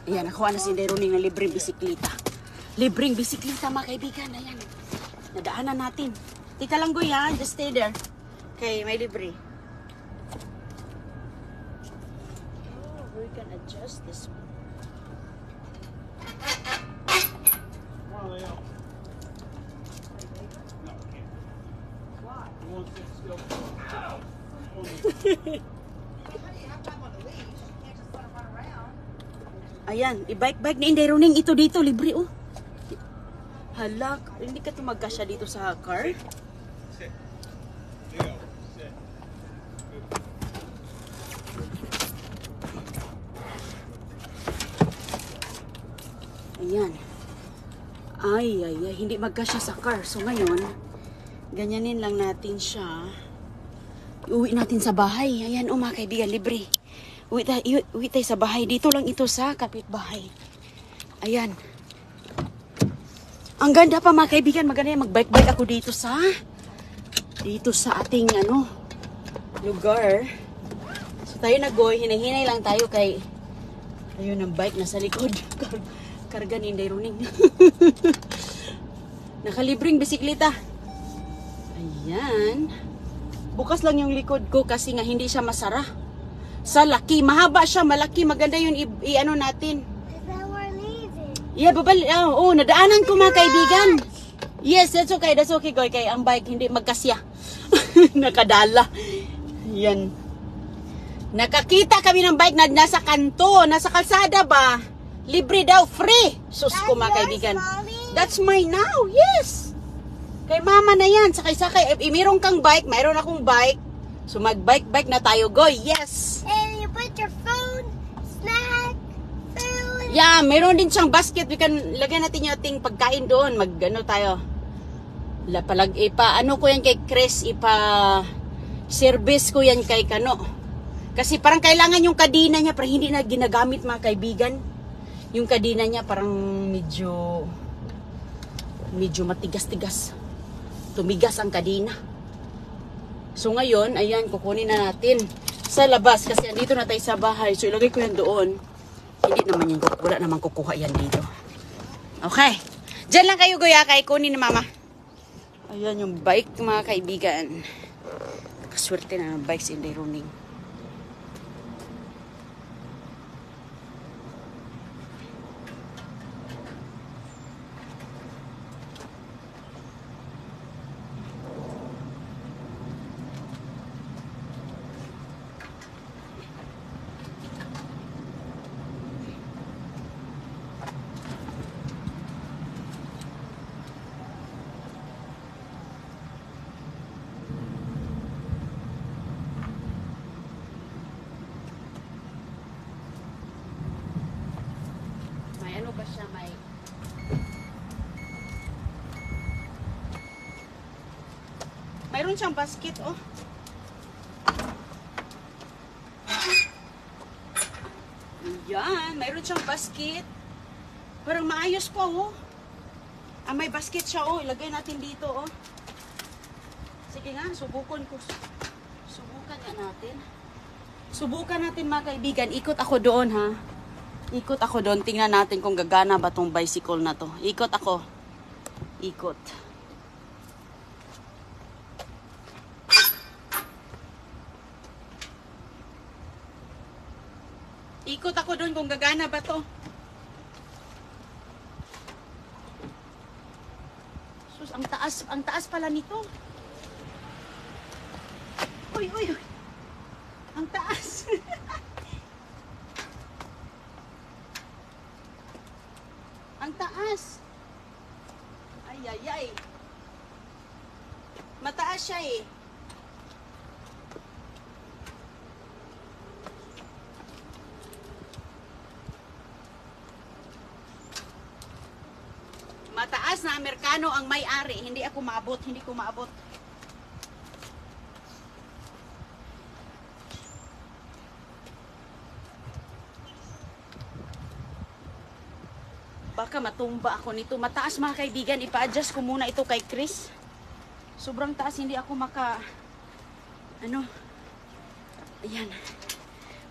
Ayan, nakuha na si Inday Roning ng libreng bisikleta. Libreng bisikleta mga kaibigan. Ayan. Nadaanan natin. Tika lang Goy ha, just stay there. Okay, may libre. Oh, we can adjust this one. No, can't. Why? You won't sit still. Ayan, i-bike-bike ni Inday Roning. Ito dito, libre oh. Hala, hindi ka tumagkasya dito sa car? Sit. Leo, sit. Ayan. Ay, hindi magkasya sa car. So ngayon, ganyanin lang natin siya. Uwi natin sa bahay. Ayan, oh mga kaibigan, libre. Uwi tayo sa bahay. Dito lang ito sa kapitbahay. Ayan. Ang ganda pa mga kaibigan. Maganda yan. Mag-bike-bike ako dito sa ating lugar. So tayo nag-goy. Hinay-hinay lang tayo kay ayun ang bike nasa likod. Karga ni Inday Roning. Nakalibreng bisikleta. Ayan. Bukas lang yung likod ko kasi nga hindi siya masara. Sa laki. Mahaba siya. Malaki. Maganda yun i-ano natin. Yeah, nadaanan ko mga kaibigan. Yes, that's okay. That's okay, Goy. Kaya ang bike hindi magkasya. Nakadala. Yan. Nakakita kami ng bike na nasa kanto. Nasa kalsada ba? Libre daw. Free. Sus ko mga kaibigan. That's mine now. Yes. Kay mama na yan. Sakay-sakay. Mayroon kang bike. Mayroon akong bike. So mag-bike-bike na tayo, Goy. Yes. And you put your phone, snack, food. Yeah, mayroon din siyang basket. We can lagyan natin yung ating pagkain doon. Mag-ano tayo. Ano ko yan kay Chris. Service ko yan kay Kano. Kasi parang kailangan yung kadina niya. Parang hindi na ginagamit mga kaibigan. Yung kadina niya parang medyo matigas-tigas. Tumigas ang kadina. So ngayon, ayan, kukunin na natin sa labas kasi andito na tayo sa bahay. So ilagay ko yan doon. Hindi naman yung wala naman kukuha yan dito. Okay. Diyan lang kayo Goya kay kunin ni mama. Ayan yung bike mga kaibigan. Kaswerte na ng bike si Inday Roning. Mayroon siyang basket, oh. Ayan, mayroon siyang basket. Parang maayos pa, oh. May basket siya, oh. Ilagay natin dito, oh. Sige nga, subukan nga natin. Subukan natin, mga kaibigan. Ikot ako doon, ha. Ikot ako doon. Tingnan natin kung gagana ba tong bicycle na to. Ikot ako. Ikot. Ikot ako doon kung gagana ba to. Sus, ang taas pala nito. Uy. Ang taas. Ang taas. Ay. Mataas siya eh. Mataas na Amerikano ang may-ari. Hindi ko maabot. Baka matumba ako nito. Mataas mga kaibigan. Ipa-adjust ko muna ito kay Chris. Sobrang taas. Hindi ako Ayan.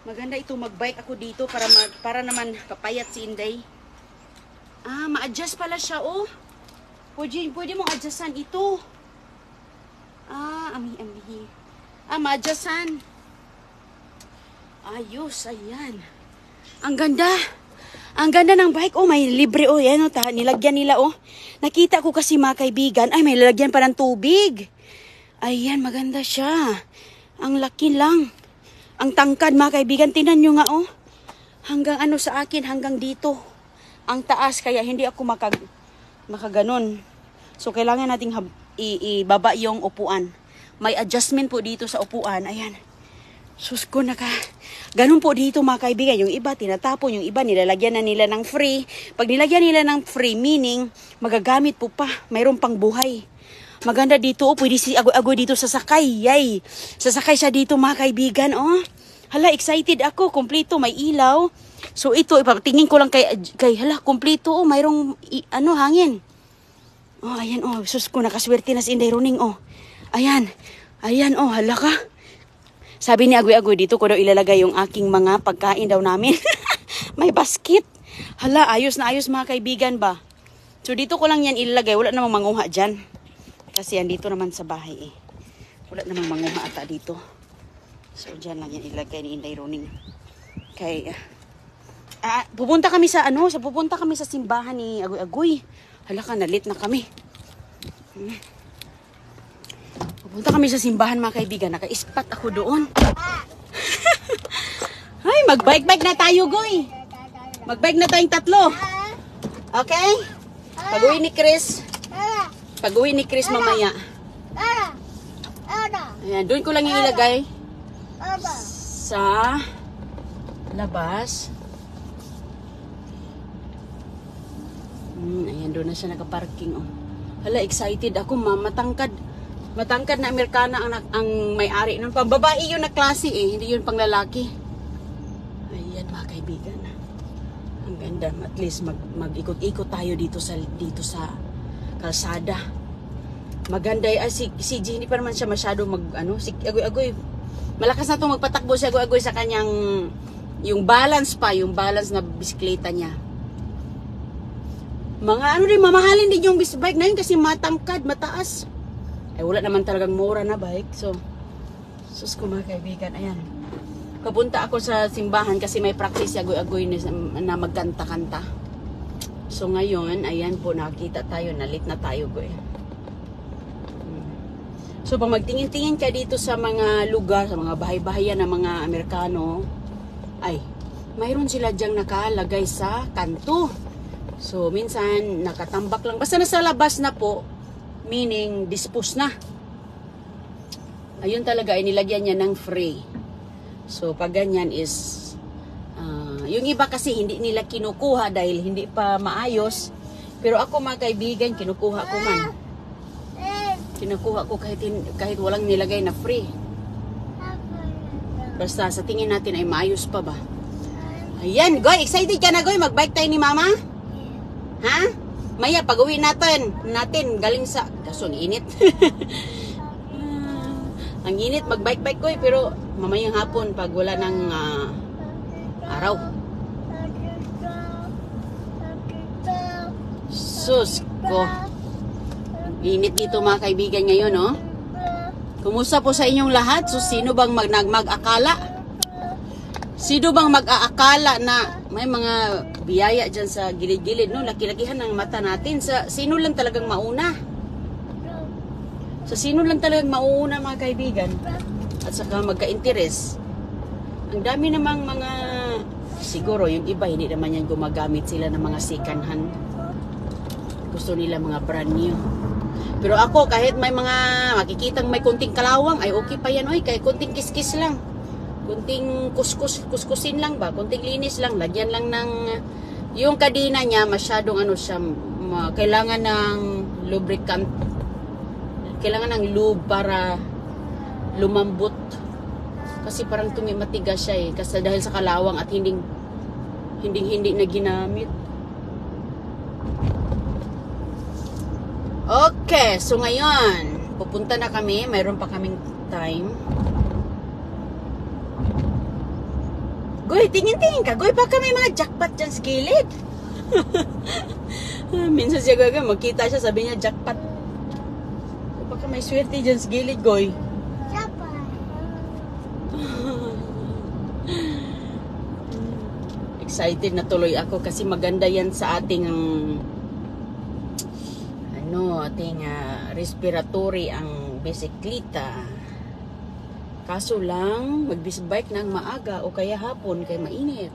Maganda ito, magbike ako dito para naman papayat si Inday. Ma-adjust pala siya, oh. Pwede mong adjustan ito. Ami. Ma-adjustan. Ayos, ayan. Ang ganda. Ang ganda ng bike. Oh, may libre, oh. Yan, oh, nilagyan nila, oh. Nakita ko kasi mga kaibigan. Ay, may lalagyan pa ng tubig. Ayan, maganda siya. Ang laki lang. Ang tangkad, mga kaibigan. Tingnan nyo nga, oh. Hanggang ano sa akin, hanggang dito. Ang taas, kaya hindi ako makaganon. So, kailangan nating ibaba yung upuan. May adjustment po dito sa upuan. Ayan. Sus ko, ganun po dito, mga kaibigan. Yung iba, tinatapon. Yung iba, nilalagyan na nila ng free. Pag nilagyan nila ng free, meaning, magagamit po pa. Mayroon pang buhay. Maganda dito, oh, pwede si agoy-agoy dito sa sakay. Yay! Sasakay siya dito, mga kaibigan, oh. Hala, excited ako. Kompleto, may ilaw. So ito, ipatingin ko lang kay hala, kompleto, oh, mayroong hangin. Oh, ayan, oh, sus ko, nakaswerte na si Inday Roning, oh. Ayan, oh, hala ka. Sabi ni agoy-agoy, dito ko daw ilalagay yung aking mga pagkain daw namin. May basket. Hala, ayos na ayos, mga kaibigan ba. So dito ko lang yan ilalagay, wala namang manguha dyan. Kasi yan dito naman sa bahay, eh. Wala namang manguha ata dito. So dyan lang yan ilagay ni Inday Roning. Okay. Pupunta kami sa simbahan ni Agoy-Agoy. Hala ka, nalit na kami. Pupunta kami sa simbahan, mga kaibigan. Naka-spot ako doon. Ay, mag-bike-bike na tayo, Goy. Mag-bike na tayong tatlo. Okay? Pag-uwi ni Chris. Mamaya. Ayan, doon ko lang ilagay. Sa labas. Ayan, doon na siya nakaparking, oh. Hala, excited ako, matangkad na Amerikana ang may-ari nun. Pambabae yun na klase, eh. Hindi yun pang lalaki. Ayan, mga kaibigan. Ang ganda. At least mag-ikot-ikot tayo dito sa kalsada. Maganda. Si G, hindi pa naman siya masyado si Agoy-Agoy. Malakas na itong magpatakbo si Agoy-Agoy sa kanyang yung balance na bisikleta niya. Mamahalin din yung bike na yun kasi matangkad, mataas. Ay, wala naman talagang mura na bike. So, sus ko, mga kaibigan, ayan. Papunta ako sa simbahan kasi may practice si Agoy-Agoy na magkanta-kanta. So, ngayon, ayan po, nakita tayo, nalit na tayo, Goy. So, pag magtingin-tingin ka dito sa mga lugar, sa mga bahay-bahayan ng mga Amerikano, ay, mayroon sila dyang nakalagay sa kanto. So, minsan, nakatambak lang. Basta nasa labas na po, meaning, dispose na. Ayun talaga, inilagyan niya ng free. So, pag ganyan is, yung iba kasi hindi nila kinukuha dahil hindi pa maayos. Pero ako, mga kaibigan, kinukuha ko man. Kinukuha ko kahit walang nilagay na free. Basta, sa tingin natin ay maayos pa ba? Ayan, Goy, excited ka na, Goy? Mag-bike tayo ni Mama? Ha? Maya, pag-uwi natin galing sa, kaso ang init. Ang init, mag-bike-bike ko, pero mamayang hapon pag wala ng araw. Sus ko. Init dito, mga kaibigan, ngayon, no? Kumusta po sa inyong lahat? So, sino bang mag-akala? Sino bang mag-aakala na may mga biyaya dyan sa gilid-gilid, no? Laki-lakihan ng mata natin. Sino lang talagang mauna? Sino lang talagang mauna, mga kaibigan? At saka magka-interes. Ang dami namang mga, siguro yung iba, hindi naman yan gumagamit sila ng mga second hand. Gusto nila mga brand new. Pero ako, kahit may mga makikitang may kunting kalawang, ay okay pa yan, oy. Kahit kunting kiskis lang. Kunting kuskusin lang ba? Kunting linis lang. Lagyan lang ng, yung kadena niya, masyadong kailangan ng lubricant. Kailangan ng lube para lumambot. Kasi parang tumimatigas siya, eh. Kasi dahil sa kalawang at hindi na ginamit. Okay, so ngayon, pupunta na kami. Mayroon pa kaming time. Goy, tingin-tingin ka. Goy, baka may mga jackpot dyan sa gilid. Minsan siya gaga, magkita siya, sabi niya jackpot. Baka may swerte dyan sa gilid, Goy. Excited na tuloy ako kasi maganda yan sa ating ating respiratory ang bisikleta. Kaso lang, magbisbike ng maaga o kaya hapon kaya mainit.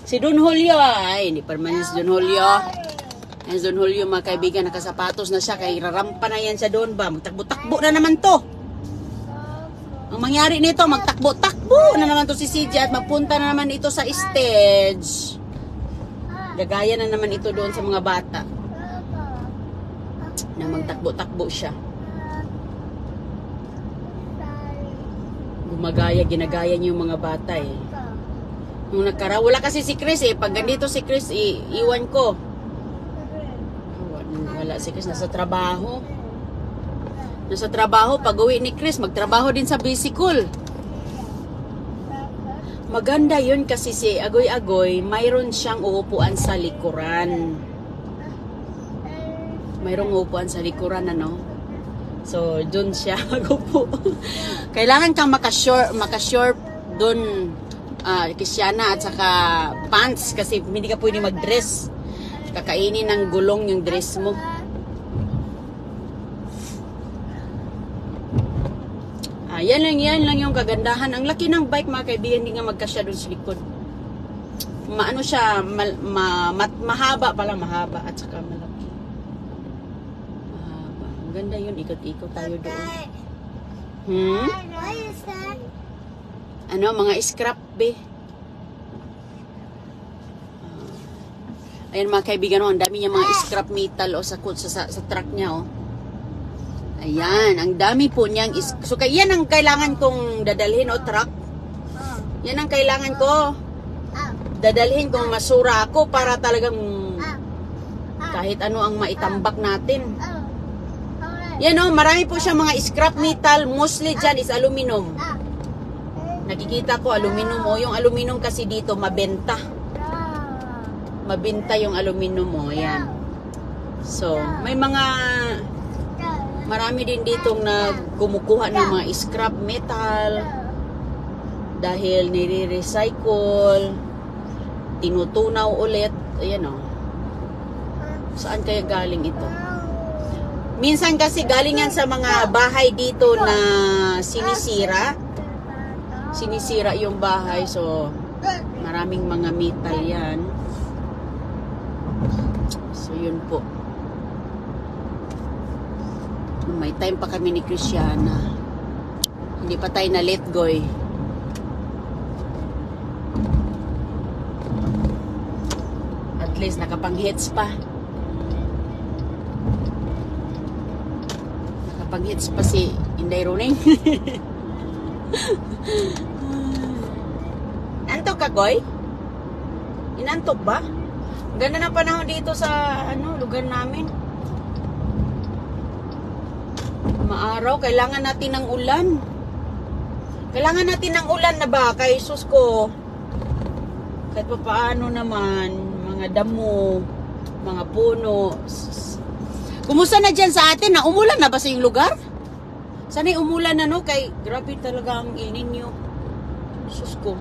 Si Don Julio, ay hindi pa naman si Don Julio. Ang Don Julio, mga kaibigan, nakasapatos na siya kaya rarampa na yan siya doon ba. Magtakbo-takbo na naman to. Ang mangyari nito, magtakbo-takbo na naman to si CJ at magpunta na naman ito sa stage. Gagaya na naman ito doon sa mga bata. Na magtakbo-takbo siya. Gumagaya, ginagaya niyo yung mga bata eh. Nung nagkara, wala kasi si Chris eh. Pag ganito si Chris, iwan ko. Wala si Chris, nasa trabaho. Nasa trabaho, pag uwi ni Chris, magtrabaho din sa bicycle. Maganda yun kasi si Agoy-Agoy, mayroon siyang uupuan sa likuran. Mayroong uupuan sa likuran, ano? So, dun siya magupo. Kailangan kang makashort dun, kisyana at saka pants kasi hindi ka pwede mag-dress. Kakainin ng gulong yung dress mo. Yan lang yung kagandahan. Ang laki ng bike, mga kaibigan, hindi nga magkasya doon sa likod. Maano siya, mahaba pala, mahaba at saka malaki. Mahaba. Ang ganda yun, ikot-ikot tayo doon. What is that? Ano, mga scrap be. Ayan mga kaibigan, ang dami niya mga scrap metal o sa truck niya, oh. Ayan, ang dami po niyang so yan ang kailangan kong dadalhin o truck. Yan ang kailangan ko dadalhin kung masura ako para talagang kahit ano ang maitambak natin. Yan o, marami po siya mga scrap metal. Mostly dyan is aluminum. Nakikita ko aluminum o. Yung aluminum kasi dito mabenta. Mabenta yung aluminum o. Yan. So, may mga marami din ditong kumukuha ng mga scrap metal dahil nire-recycle, tinutunaw ulit. Ayan o. Saan kaya galing ito? Minsan kasi galing yan sa mga bahay dito na sinisira. Sinisira yung bahay. So, maraming mga metal yan. So, yun po. May time pa kami ni Christiana. Hindi pa tayo na let go eh. At least nakapang-hits pa. Nakapang-hits pa si Inday Running. Antok ka, Goy? Inantok ba? Ganda ng panahon dito sa lugar namin. Maaraw, kailangan natin ng ulan. Kailangan natin ng ulan na ba? Kay sus ko. Kahit pa paano naman, mga damo, mga puno. Kumusta na dyan sa atin? Umulan na ba sa yung lugar? Sana'y umulan na no? Kay grabe talaga ang El Nino. Sus ko.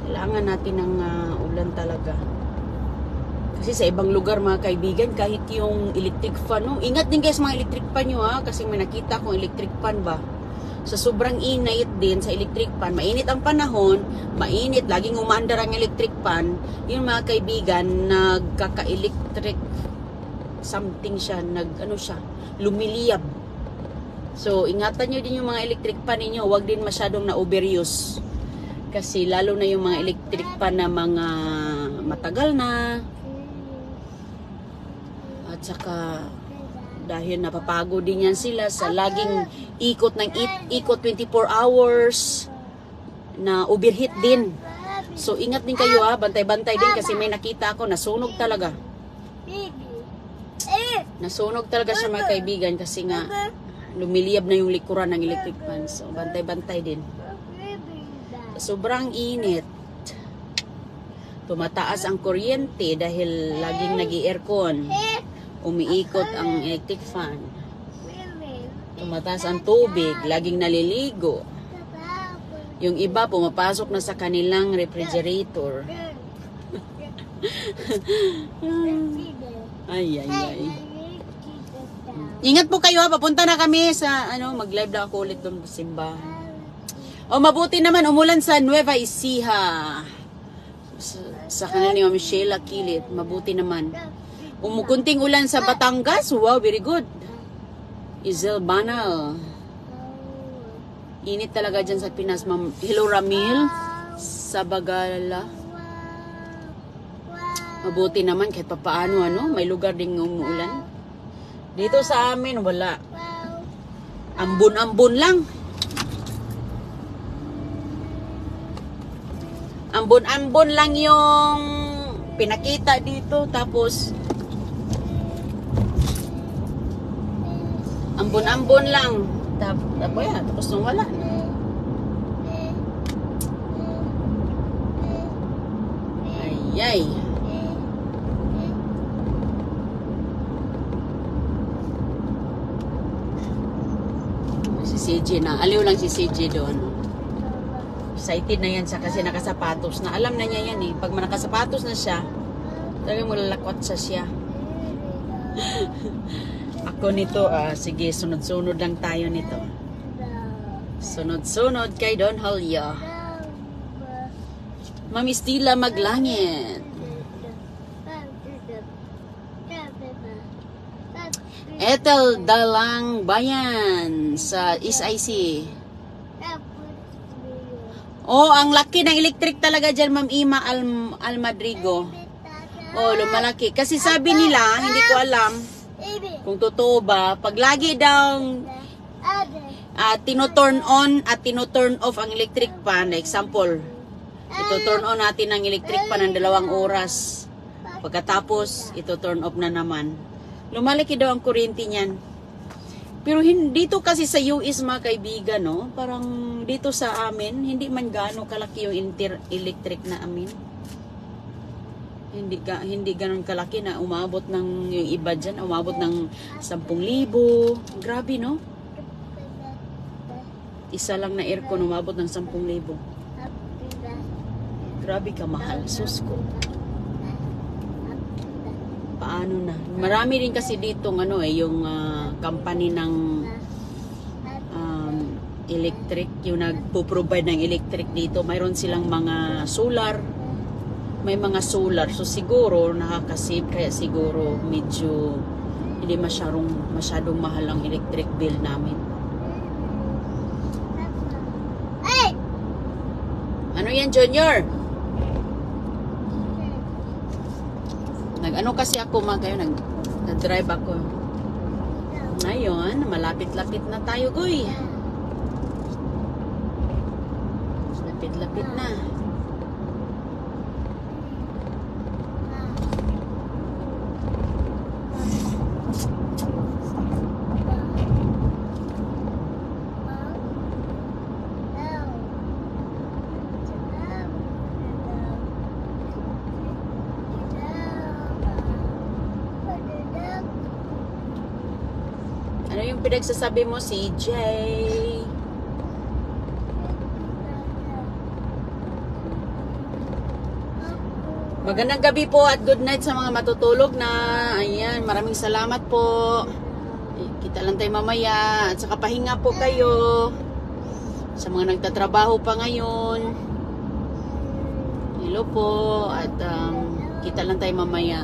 Kailangan natin ng ulan talaga. Kasi sa ibang lugar mga kaibigan, kahit yung electric fan, no? Ingat din guys mga electric fan nyo ha, kasi may nakita kong electric fan ba. Sa sobrang init din sa electric fan, mainit ang panahon, mainit, laging umandar ang electric fan, yung mga kaibigan, nagkaka-electric something siya, lumiliyab. So, ingatan nyo din yung mga electric fan ninyo, huwag din masyadong na-overuse. Kasi lalo na yung mga electric fan na mga matagal na, at saka dahil napapagod din yan sila sa laging ikot 24 hours na overheat din. So ingat din kayo ha, bantay-bantay din kasi may nakita ako nasunog talaga. Nasunog talaga siya mga kaibigan kasi nga lumiliyab na yung likuran ng electric fan. So, bantay-bantay din. Sobrang init. Tumataas ang kuryente dahil laging nag-i-aircon. Umiikot ang electric fan. Tumataas ang tubig, laging naliligo. Yung iba pumapasok na sa kanilang refrigerator. Ay, ay, ay. Ingat po kayo ha, papunta na kami sa, mag-live na ako ulit doon sa simbahan. O, mabuti naman, umulan sa Nueva Ecija. Sa kanila ni Ma'am Sheila Kilit, mabuti naman. Umukunting ulan sa Batangas, wow, very good. Izel Banal. Init talaga dyan sa Pinas, Ma'am. Hello, Ramil. Sa Bagala. Mabuti naman kahit papaano, may lugar ding umuulan. Dito sa amin, wala. Ambon-ambon lang. Ambon-ambon lang yung pinakita dito. Tapos, ambon-ambon lang. Tapos nung wala. Ay, ay. Si CJ na. Aliw lang si CJ doon. Excited na yan siya kasi nakasapatos na. Alam na niya yan eh. Pag nakasapatos na siya, talagang malalakwat siya. Ako nito, sige, sunod-sunod lang tayo nito. Sunod-sunod kay Don Julio. Ma'am Estila Maglangit. Ethel Dalang Bayan sa SIC. Oh, ang laki ng electric talaga dyan, Ma'am Ima Almadrigo. Oh, lumalaki. Kasi sabi nila, hindi ko alam kung totoo ba, pag lagi daw tino-turn on at tino-turn off ang electric fan, example, ito-turn on natin ang electric fan ng 2 oras. Pagkatapos, ito-turn off na naman. Lumalaki daw ang kuryente niyan. Pero dito kasi sa US mga kaibigan, no? Parang dito sa amin, hindi man gaano kalaki yung electric na amin. Hindi ganun kalaki na umabot ng yung iba dyan, umabot ng 10,000. Grabe, no? Isa lang na aircon umabot ng 10,000. Grabe ka mahal, sus ko. Paano na? Marami rin kasi dito yung company ng electric, yung nagpo-provide ng electric dito. Mayroon silang mga solar. May mga solar. So siguro nakakasave, kaya siguro medyo hindi masyadong mahal ang electric bill namin. Ano yan, Junior? Nag-ano kasi ako nag-drive ako. Ngayon, malapit-lapit na tayo, goy. Lapit-lapit na. Ano yung pinagsasabi mo, CJ? Magandang gabi po at good night sa mga matutulog na. Ayan, maraming salamat po. Kita lang tayo mamaya. At saka pahinga po kayo. Sa mga nagtatrabaho pa ngayon. Hello po. At kita lang tayo mamaya.